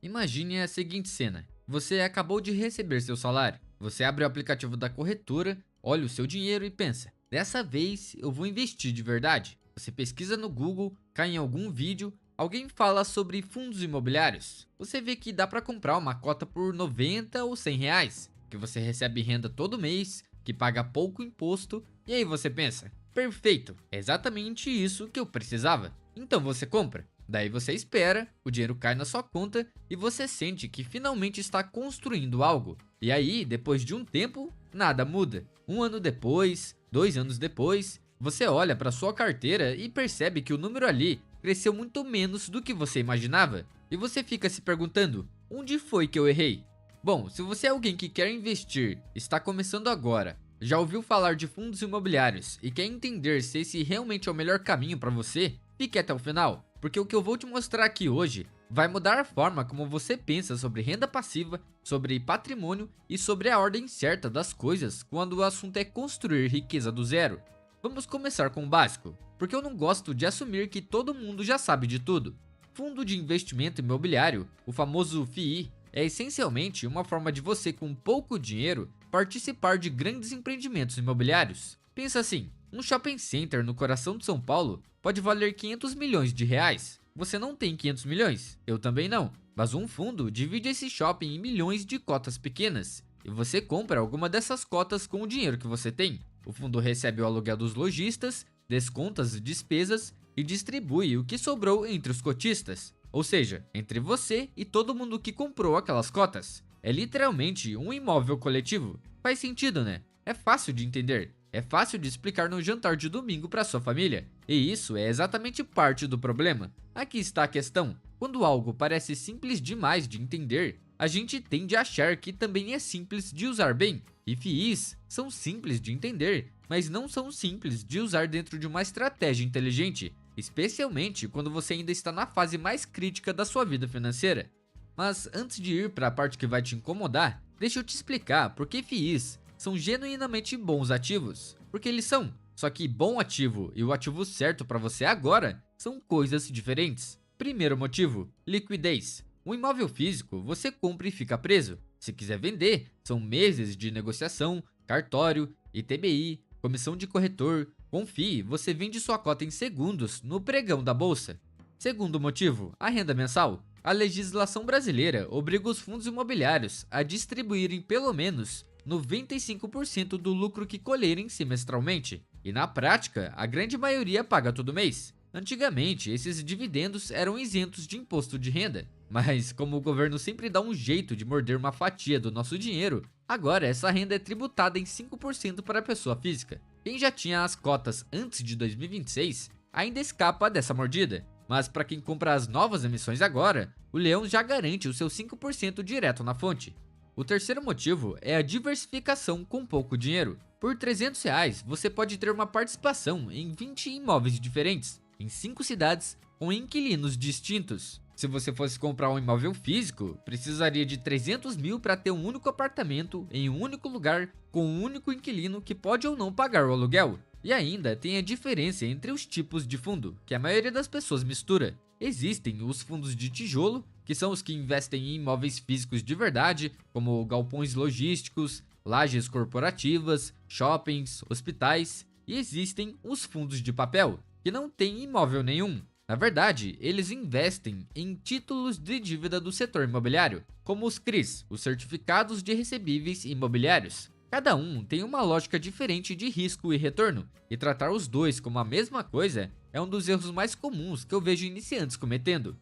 Imagine a seguinte cena: você acabou de receber seu salário, você abre o aplicativo da corretora, olha o seu dinheiro e pensa: dessa vez eu vou investir de verdade. Você pesquisa no Google, cai em algum vídeo, alguém fala sobre fundos imobiliários. Você vê que dá para comprar uma cota por 90 ou 100 reais, que você recebe renda todo mês, que paga pouco imposto, e aí você pensa: perfeito, é exatamente isso que eu precisava. Então você compra. Daí você espera, o dinheiro cai na sua conta e você sente que finalmente está construindo algo. E aí, depois de um tempo, nada muda. Um ano depois, 2 anos depois, você olha para sua carteira e percebe que o número ali cresceu muito menos do que você imaginava. E você fica se perguntando: onde foi que eu errei? Bom, se você é alguém que quer investir, está começando agora, já ouviu falar de fundos imobiliários e quer entender se esse realmente é o melhor caminho para você, fique até o final, porque o que eu vou te mostrar aqui hoje vai mudar a forma como você pensa sobre renda passiva, sobre patrimônio e sobre a ordem certa das coisas quando o assunto é construir riqueza do zero. Vamos começar com o básico, porque eu não gosto de assumir que todo mundo já sabe de tudo. Fundo de investimento imobiliário, o famoso FII, é essencialmente uma forma de você, com pouco dinheiro, participar de grandes empreendimentos imobiliários. Pensa assim: um shopping center no coração de São Paulo pode valer 500 milhões de reais. Você não tem 500 milhões, eu também não, mas um fundo divide esse shopping em milhões de cotas pequenas, e você compra alguma dessas cotas com o dinheiro que você tem. O fundo recebe o aluguel dos lojistas, desconta as despesas e distribui o que sobrou entre os cotistas, ou seja, entre você e todo mundo que comprou aquelas cotas. É literalmente um imóvel coletivo. Faz sentido, né? É fácil de entender. É fácil de explicar no jantar de domingo para sua família. E isso é exatamente parte do problema. Aqui está a questão: quando algo parece simples demais de entender, a gente tende a achar que também é simples de usar bem. E FIIs são simples de entender, mas não são simples de usar dentro de uma estratégia inteligente, especialmente quando você ainda está na fase mais crítica da sua vida financeira. Mas antes de ir para a parte que vai te incomodar, deixa eu te explicar por que FIIs são genuinamente bons ativos. Porque eles são, só que bom ativo e o ativo certo para você agora são coisas diferentes. Primeiro motivo: liquidez. Um imóvel físico você compra e fica preso. Se quiser vender, são meses de negociação, cartório, ITBI, comissão de corretor. Com FII, você vende sua cota em segundos no pregão da bolsa. Segundo motivo: a renda mensal. A legislação brasileira obriga os fundos imobiliários a distribuírem pelo menos 95% do lucro que colherem semestralmente. E na prática, a grande maioria paga todo mês. Antigamente, esses dividendos eram isentos de imposto de renda, mas como o governo sempre dá um jeito de morder uma fatia do nosso dinheiro, agora essa renda é tributada em 5% para a pessoa física. Quem já tinha as cotas antes de 2026 ainda escapa dessa mordida, mas para quem compra as novas emissões agora, o leão já garante o seu 5% direto na fonte. O terceiro motivo é a diversificação com pouco dinheiro. Por 300 reais, você pode ter uma participação em 20 imóveis diferentes, em 5 cidades, com inquilinos distintos. Se você fosse comprar um imóvel físico, precisaria de 300 mil para ter um único apartamento, em um único lugar, com um único inquilino que pode ou não pagar o aluguel. E ainda tem a diferença entre os tipos de fundo, que a maioria das pessoas mistura. Existem os fundos de tijolo, que são os que investem em imóveis físicos de verdade, como galpões logísticos, lajes corporativas, shoppings, hospitais. E existem os fundos de papel, que não têm imóvel nenhum. Na verdade, eles investem em títulos de dívida do setor imobiliário, como os CRIs, os Certificados de Recebíveis Imobiliários. Cada um tem uma lógica diferente de risco e retorno, e tratar os dois como a mesma coisa é um dos erros mais comuns que eu vejo iniciantes cometendo.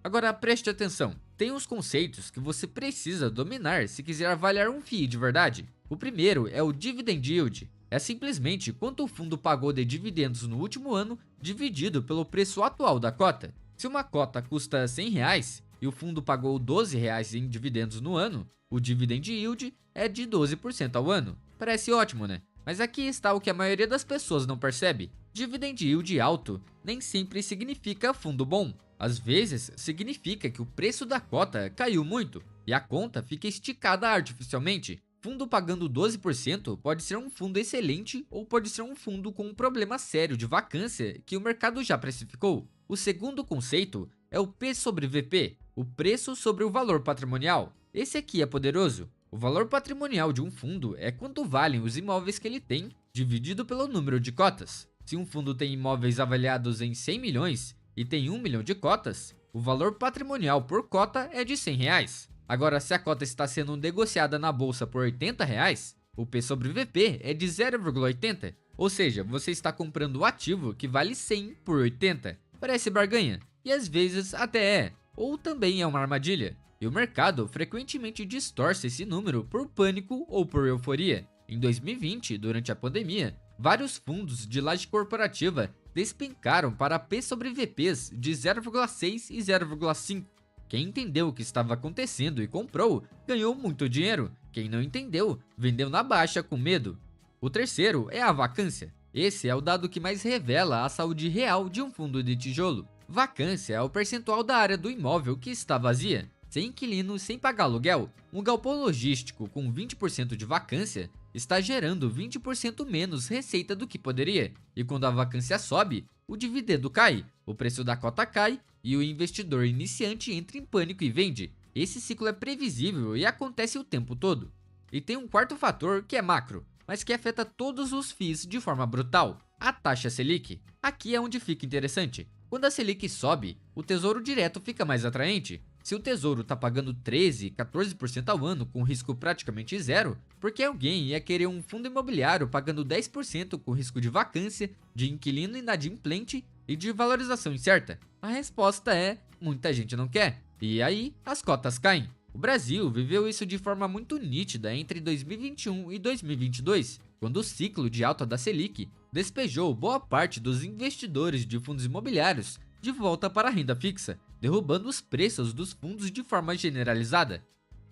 Agora preste atenção, tem uns conceitos que você precisa dominar se quiser avaliar um FII de verdade. O primeiro é o Dividend Yield. É simplesmente quanto o fundo pagou de dividendos no último ano dividido pelo preço atual da cota. Se uma cota custa 100 reais e o fundo pagou 12 reais em dividendos no ano, o Dividend Yield é de 12% ao ano. Parece ótimo, né? Mas aqui está o que a maioria das pessoas não percebe. Dividend Yield alto nem sempre significa fundo bom. Às vezes, significa que o preço da cota caiu muito e a conta fica esticada artificialmente. Fundo pagando 12% pode ser um fundo excelente ou pode ser um fundo com um problema sério de vacância que o mercado já precificou. O segundo conceito é o P sobre VP. o preço sobre o valor patrimonial. Esse aqui é poderoso. O valor patrimonial de um fundo é quanto valem os imóveis que ele tem, dividido pelo número de cotas. Se um fundo tem imóveis avaliados em 100 milhões e tem 1 milhão de cotas, o valor patrimonial por cota é de R$ 100. Agora, se a cota está sendo negociada na bolsa por R$ 80, o P sobre VP é de 0,80. Ou seja, você está comprando o ativo que vale 100 por 80. Parece barganha, e às vezes até é, ou também é uma armadilha. E o mercado frequentemente distorce esse número por pânico ou por euforia. Em 2020, durante a pandemia, vários fundos de laje corporativa despencaram para P sobre VPs de 0,6 e 0,5. Quem entendeu o que estava acontecendo e comprou, ganhou muito dinheiro. Quem não entendeu, vendeu na baixa com medo. O terceiro é a vacância. Esse é o dado que mais revela a saúde real de um fundo de tijolo. Vacância é o percentual da área do imóvel que está vazia, sem inquilino, sem pagar aluguel. Um galpão logístico com 20% de vacância está gerando 20% menos receita do que poderia. E quando a vacância sobe, o dividendo cai, o preço da cota cai e o investidor iniciante entra em pânico e vende. Esse ciclo é previsível e acontece o tempo todo. E tem um quarto fator que é macro, mas que afeta todos os FIIs de forma brutal: a taxa Selic. Aqui é onde fica interessante. Quando a Selic sobe, o tesouro direto fica mais atraente. Se o tesouro está pagando 13, 14% ao ano com risco praticamente zero, por que alguém ia querer um fundo imobiliário pagando 10% com risco de vacância, de inquilino inadimplente e de valorização incerta? A resposta é: muita gente não quer. E aí, as cotas caem. O Brasil viveu isso de forma muito nítida entre 2021 e 2022, quando o ciclo de alta da Selic despejou boa parte dos investidores de fundos imobiliários de volta para a renda fixa, derrubando os preços dos fundos de forma generalizada.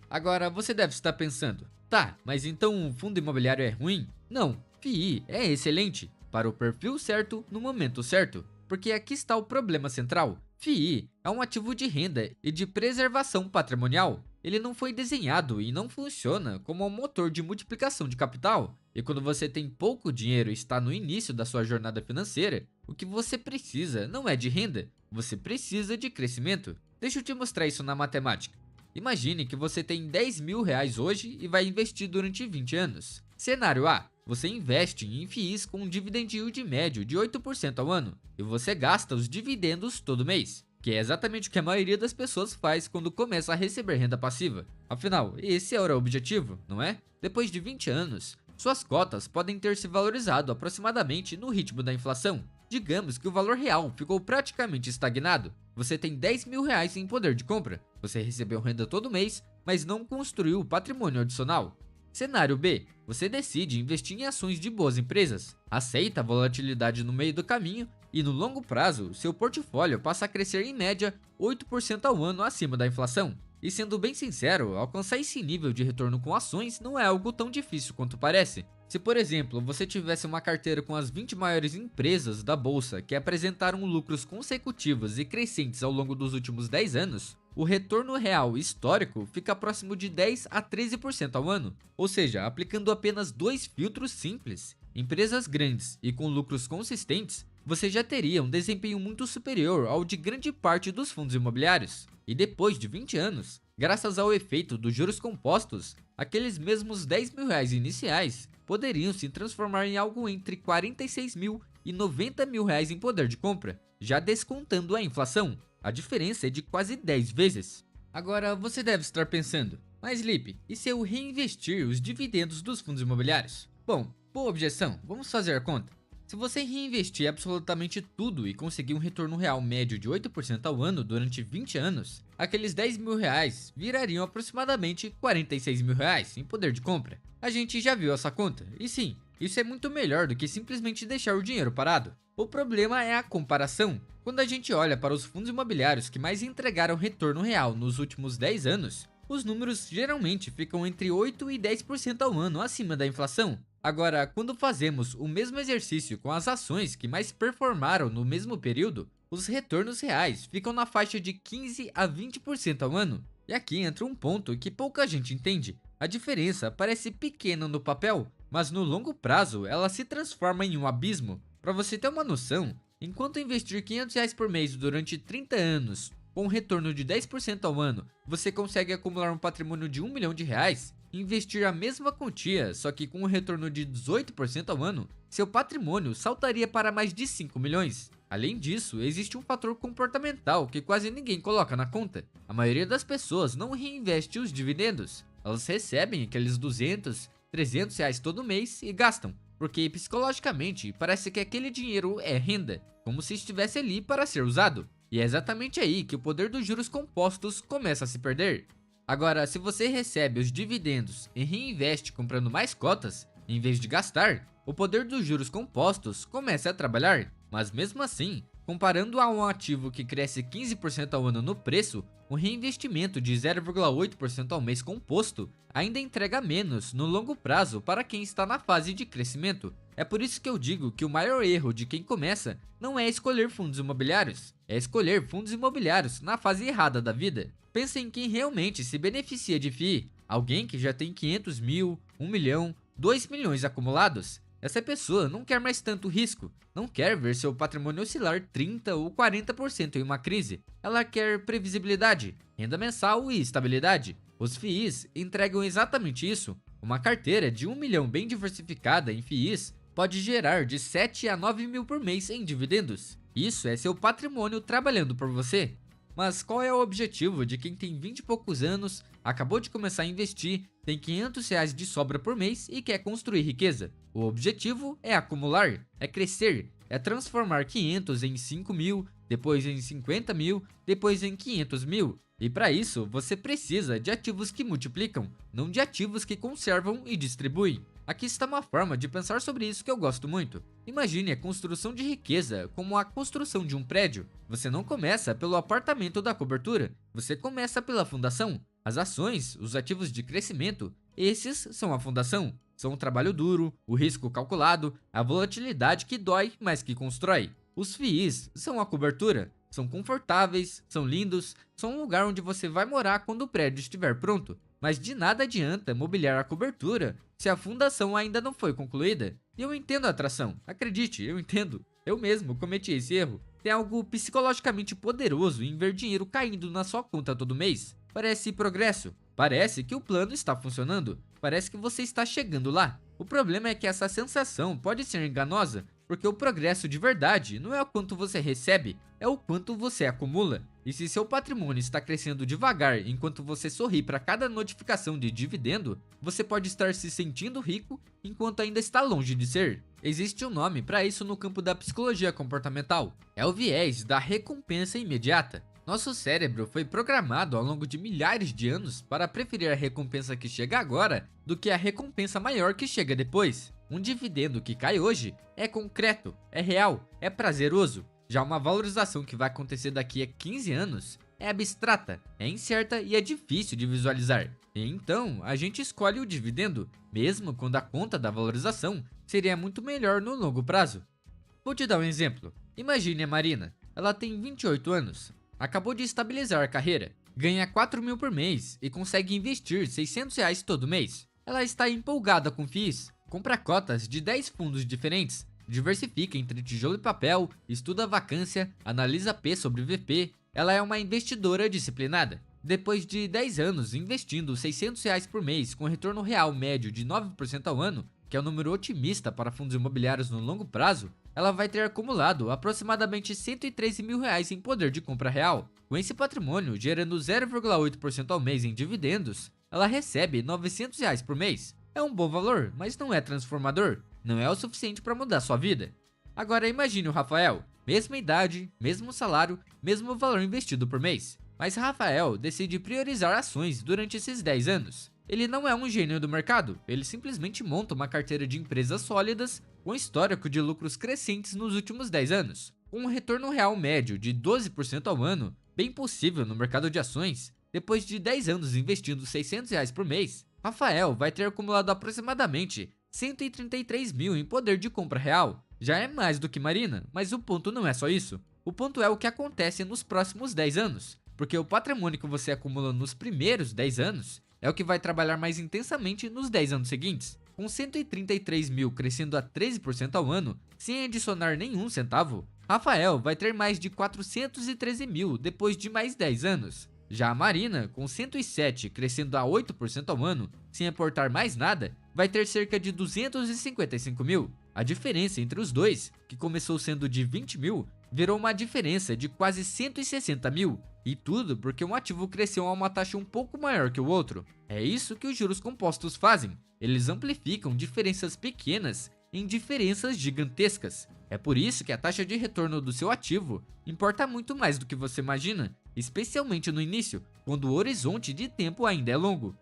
Agora você deve estar pensando: tá, mas então o fundo imobiliário é ruim? Não, FII é excelente, para o perfil certo no momento certo, porque aqui está o problema central. FII é um ativo de renda e de preservação patrimonial. Ele não foi desenhado e não funciona como um motor de multiplicação de capital. E quando você tem pouco dinheiro e está no início da sua jornada financeira, o que você precisa não é de renda, você precisa de crescimento. Deixa eu te mostrar isso na matemática. Imagine que você tem R$ 10.000 hoje e vai investir durante 20 anos. Cenário A: você investe em FIIs com um dividend yield médio de 8% ao ano e você gasta os dividendos todo mês, que é exatamente o que a maioria das pessoas faz quando começa a receber renda passiva. Afinal, esse era o objetivo, não é? Depois de 20 anos, suas cotas podem ter se valorizado aproximadamente no ritmo da inflação. Digamos que o valor real ficou praticamente estagnado. Você tem R$ 10.000 em poder de compra. Você recebeu renda todo mês, mas não construiu patrimônio adicional. Cenário B: você decide investir em ações de boas empresas, aceita a volatilidade no meio do caminho e no longo prazo, seu portfólio passa a crescer em média 8% ao ano acima da inflação. E sendo bem sincero, alcançar esse nível de retorno com ações não é algo tão difícil quanto parece. Se, por exemplo, você tivesse uma carteira com as 20 maiores empresas da bolsa que apresentaram lucros consecutivos e crescentes ao longo dos últimos 10 anos, o retorno real histórico fica próximo de 10 a 13% ao ano. Ou seja, aplicando apenas dois filtros simples, empresas grandes e com lucros consistentes, você já teria um desempenho muito superior ao de grande parte dos fundos imobiliários. E depois de 20 anos, graças ao efeito dos juros compostos, aqueles mesmos R$ 10.000 iniciais poderiam se transformar em algo entre R$ 46.000 e R$ 90.000 em poder de compra, já descontando a inflação. A diferença é de quase 10 vezes. Agora você deve estar pensando: mas Lipe, e se eu reinvestir os dividendos dos fundos imobiliários? Bom, boa objeção, vamos fazer a conta. Se você reinvestir absolutamente tudo e conseguir um retorno real médio de 8% ao ano durante 20 anos, aqueles R$ 10.000 virariam aproximadamente R$ 46.000 em poder de compra. A gente já viu essa conta, e sim, isso é muito melhor do que simplesmente deixar o dinheiro parado. O problema é a comparação. Quando a gente olha para os fundos imobiliários que mais entregaram retorno real nos últimos 10 anos, os números geralmente ficam entre 8% e 10% ao ano acima da inflação. Agora, quando fazemos o mesmo exercício com as ações que mais performaram no mesmo período, os retornos reais ficam na faixa de 15% a 20% ao ano. E aqui entra um ponto que pouca gente entende. A diferença parece pequena no papel, mas no longo prazo ela se transforma em um abismo. Para você ter uma noção, enquanto investir R$ 500 por mês durante 30 anos, Com um retorno de 10% ao ano, você consegue acumular um patrimônio de R$ 1 milhão e investir a mesma quantia, só que com um retorno de 18% ao ano, seu patrimônio saltaria para mais de 5 milhões. Além disso, existe um fator comportamental que quase ninguém coloca na conta. A maioria das pessoas não reinveste os dividendos. Elas recebem aqueles 200, 300 reais todo mês e gastam, porque psicologicamente parece que aquele dinheiro é renda, como se estivesse ali para ser usado. E é exatamente aí que o poder dos juros compostos começa a se perder. Agora, se você recebe os dividendos e reinveste comprando mais cotas, em vez de gastar, o poder dos juros compostos começa a trabalhar. Mas mesmo assim, comparando a um ativo que cresce 15% ao ano no preço, o reinvestimento de 0,8% ao mês composto ainda entrega menos no longo prazo para quem está na fase de crescimento. É por isso que eu digo que o maior erro de quem começa não é escolher fundos imobiliários, é escolher fundos imobiliários na fase errada da vida. Pense em quem realmente se beneficia de FII, alguém que já tem 500 mil, 1 milhão, 2 milhões acumulados. Essa pessoa não quer mais tanto risco, não quer ver seu patrimônio oscilar 30% ou 40% em uma crise. Ela quer previsibilidade, renda mensal e estabilidade. Os FIIs entregam exatamente isso. Uma carteira de 1 milhão bem diversificada em FIIs pode gerar de 7 a 9 mil por mês em dividendos. Isso é seu patrimônio trabalhando por você. Mas qual é o objetivo de quem tem 20 e poucos anos, acabou de começar a investir, tem 500 reais de sobra por mês e quer construir riqueza? O objetivo é acumular, é crescer, é transformar 500 em 5 mil, depois em 50 mil, depois em 500 mil. E para isso, você precisa de ativos que multiplicam, não de ativos que conservam e distribuem. Aqui está uma forma de pensar sobre isso que eu gosto muito. Imagine a construção de riqueza como a construção de um prédio. Você não começa pelo apartamento da cobertura, você começa pela fundação. As ações, os ativos de crescimento, esses são a fundação. São o trabalho duro, o risco calculado, a volatilidade que dói, mas que constrói. Os FIIs são a cobertura. São confortáveis, são lindos, são um lugar onde você vai morar quando o prédio estiver pronto. Mas de nada adianta mobiliar a cobertura se a fundação ainda não foi concluída. E eu entendo a atração, acredite, eu entendo. Eu mesmo cometi esse erro. Tem algo psicologicamente poderoso em ver dinheiro caindo na sua conta todo mês. Parece progresso, parece que o plano está funcionando, parece que você está chegando lá. O problema é que essa sensação pode ser enganosa, porque o progresso de verdade não é o quanto você recebe, é o quanto você acumula. E se seu patrimônio está crescendo devagar enquanto você sorri para cada notificação de dividendo, você pode estar se sentindo rico enquanto ainda está longe de ser. Existe um nome para isso no campo da psicologia comportamental, é o viés da recompensa imediata. Nosso cérebro foi programado ao longo de milhares de anos para preferir a recompensa que chega agora do que a recompensa maior que chega depois. Um dividendo que cai hoje é concreto, é real, é prazeroso. Já uma valorização que vai acontecer daqui a 15 anos é abstrata, é incerta e é difícil de visualizar. E então, a gente escolhe o dividendo, mesmo quando a conta da valorização seria muito melhor no longo prazo. Vou te dar um exemplo. Imagine a Marina, ela tem 28 anos. Acabou de estabilizar a carreira, ganha 4 mil por mês e consegue investir 600 reais todo mês. Ela está empolgada com FIIs, compra cotas de 10 fundos diferentes, diversifica entre tijolo e papel, estuda a vacância, analisa P sobre VP. Ela é uma investidora disciplinada. Depois de 10 anos investindo 600 reais por mês com retorno real médio de 9% ao ano, que é um número otimista para fundos imobiliários no longo prazo, ela vai ter acumulado aproximadamente 113 mil reais em poder de compra real. Com esse patrimônio gerando 0,8% ao mês em dividendos, ela recebe 900 reais por mês. É um bom valor, mas não é transformador, não é o suficiente para mudar sua vida. Agora imagine o Rafael, mesma idade, mesmo salário, mesmo valor investido por mês. Mas Rafael decide priorizar ações durante esses 10 anos. Ele não é um gênio do mercado, ele simplesmente monta uma carteira de empresas sólidas com histórico de lucros crescentes nos últimos 10 anos. Com um retorno real médio de 12% ao ano, bem possível no mercado de ações, depois de 10 anos investindo 600 reais por mês, Rafael vai ter acumulado aproximadamente 133 mil em poder de compra real. Já é mais do que Marina, mas o ponto não é só isso. O ponto é o que acontece nos próximos 10 anos, porque o patrimônio que você acumula nos primeiros 10 anos é o que vai trabalhar mais intensamente nos 10 anos seguintes. Com 133 mil crescendo a 13% ao ano, sem adicionar nenhum centavo, Rafael vai ter mais de 413 mil depois de mais 10 anos. Já a Marina, com 107 crescendo a 8% ao ano, sem aportar mais nada, vai ter cerca de 255 mil. A diferença entre os dois, que começou sendo de 20 mil, virou uma diferença de quase 160 mil. E tudo porque um ativo cresceu a uma taxa um pouco maior que o outro. É isso que os juros compostos fazem. Eles amplificam diferenças pequenas em diferenças gigantescas. É por isso que a taxa de retorno do seu ativo importa muito mais do que você imagina, especialmente no início, quando o horizonte de tempo ainda é longo.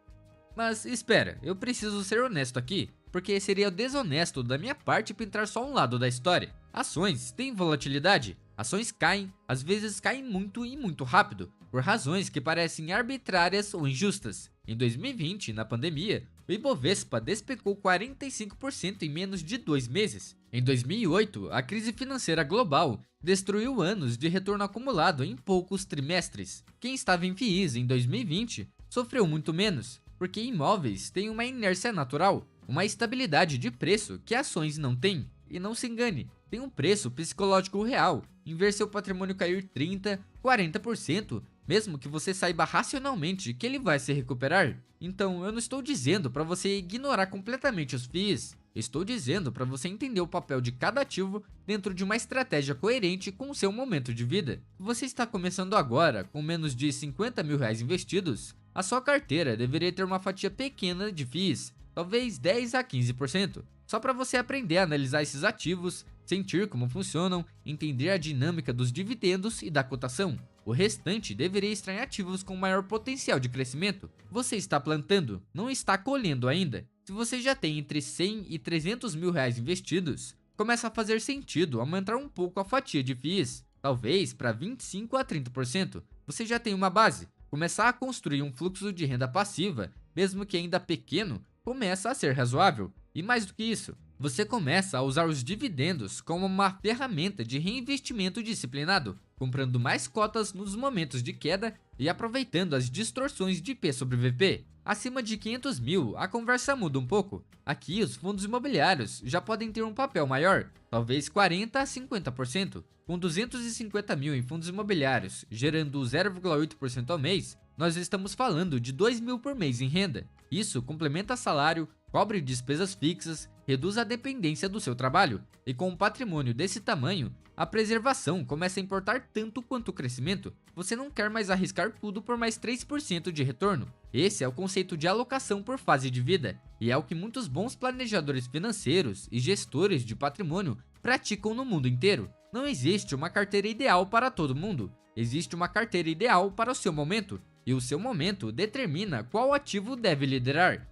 Mas espera, eu preciso ser honesto aqui, porque seria desonesto da minha parte pintar só um lado da história. Ações têm volatilidade, ações caem, às vezes caem muito e muito rápido, por razões que parecem arbitrárias ou injustas. Em 2020, na pandemia, o Ibovespa despecou 45% em menos de 2 meses. Em 2008, a crise financeira global destruiu anos de retorno acumulado em poucos trimestres. Quem estava em FIIs em 2020 sofreu muito menos, porque imóveis têm uma inércia natural, uma estabilidade de preço que ações não têm. E não se engane, tem um preço psicológico real em ver seu patrimônio cair 30%, 40%, mesmo que você saiba racionalmente que ele vai se recuperar. Então eu não estou dizendo para você ignorar completamente os FIIs, estou dizendo para você entender o papel de cada ativo dentro de uma estratégia coerente com o seu momento de vida. Se você está começando agora com menos de 50 mil reais investidos, a sua carteira deveria ter uma fatia pequena de FIIs, talvez 10 a 15%, só para você aprender a analisar esses ativos, sentir como funcionam, entender a dinâmica dos dividendos e da cotação. O restante deveria estar em ativos com maior potencial de crescimento. Você está plantando, não está colhendo ainda. Se você já tem entre 100 e 300 mil reais investidos, começa a fazer sentido aumentar um pouco a fatia de FIIs, talvez para 25 a 30%. Você já tem uma base. Começar a construir um fluxo de renda passiva, mesmo que ainda pequeno, começa a ser razoável. E mais do que isso, você começa a usar os dividendos como uma ferramenta de reinvestimento disciplinado, comprando mais cotas nos momentos de queda e aproveitando as distorções de P sobre VP. Acima de 500 mil, a conversa muda um pouco. Aqui, os fundos imobiliários já podem ter um papel maior, talvez 40% a 50%. Com 250 mil em fundos imobiliários, gerando 0,8% ao mês, nós estamos falando de 2 mil por mês em renda. Isso complementa salário, cobre despesas fixas, reduz a dependência do seu trabalho, e com um patrimônio desse tamanho, a preservação começa a importar tanto quanto o crescimento. Você não quer mais arriscar tudo por mais 3% de retorno. Esse é o conceito de alocação por fase de vida, e é o que muitos bons planejadores financeiros e gestores de patrimônio praticam no mundo inteiro. Não existe uma carteira ideal para todo mundo, existe uma carteira ideal para o seu momento, e o seu momento determina qual ativo deve liderar.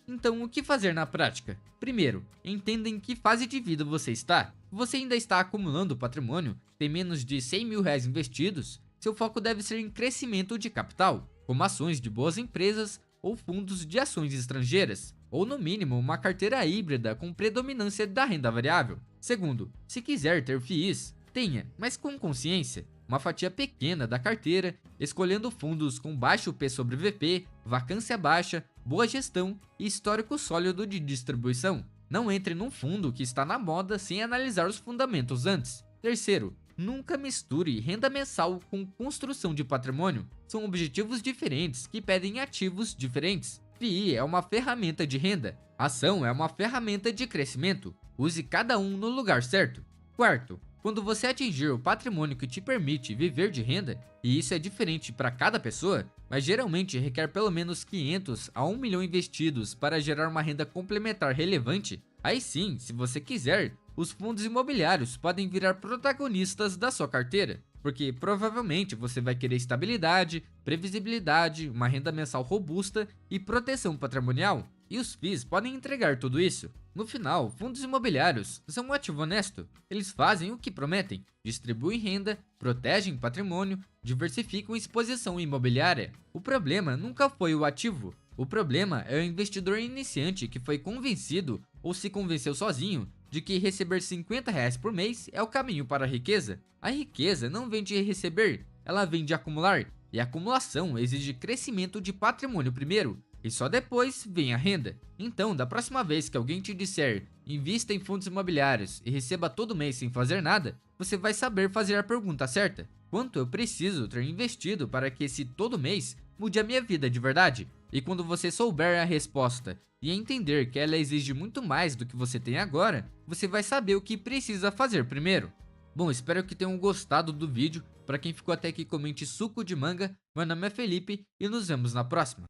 Então, o que fazer na prática? Primeiro, entenda em que fase de vida você está. Se você ainda está acumulando patrimônio, tem menos de 100 mil reais investidos, seu foco deve ser em crescimento de capital, como ações de boas empresas ou fundos de ações estrangeiras, ou no mínimo uma carteira híbrida com predominância da renda variável. Segundo, se quiser ter FIIs, tenha, mas com consciência, uma fatia pequena da carteira, escolhendo fundos com baixo P sobre VP, vacância baixa, boa gestão e histórico sólido de distribuição. Não entre num fundo que está na moda sem analisar os fundamentos antes. Terceiro, nunca misture renda mensal com construção de patrimônio. São objetivos diferentes que pedem ativos diferentes. FII é uma ferramenta de renda, ação é uma ferramenta de crescimento. Use cada um no lugar certo. Quarto, quando você atingir o patrimônio que te permite viver de renda, e isso é diferente para cada pessoa, mas geralmente requer pelo menos 500 a 1 milhão investidos para gerar uma renda complementar relevante, aí sim, se você quiser, os fundos imobiliários podem virar protagonistas da sua carteira, porque provavelmente você vai querer estabilidade, previsibilidade, uma renda mensal robusta e proteção patrimonial, e os FIIs podem entregar tudo isso. No final, fundos imobiliários são um ativo honesto. Eles fazem o que prometem, distribuem renda, protegem patrimônio, diversificam exposição imobiliária. O problema nunca foi o ativo. O problema é o investidor iniciante que foi convencido ou se convenceu sozinho de que receber 50 reais por mês é o caminho para a riqueza. A riqueza não vem de receber, ela vem de acumular. E a acumulação exige crescimento de patrimônio primeiro. e só depois vem a renda. Então, da próxima vez que alguém te disser invista em fundos imobiliários e receba todo mês sem fazer nada, você vai saber fazer a pergunta certa: quanto eu preciso ter investido para que esse todo mês mude a minha vida de verdade? E quando você souber a resposta e entender que ela exige muito mais do que você tem agora, você vai saber o que precisa fazer primeiro. Bom, espero que tenham gostado do vídeo. Para quem ficou até aqui, comente suco de manga. Meu nome é Felipe e nos vemos na próxima.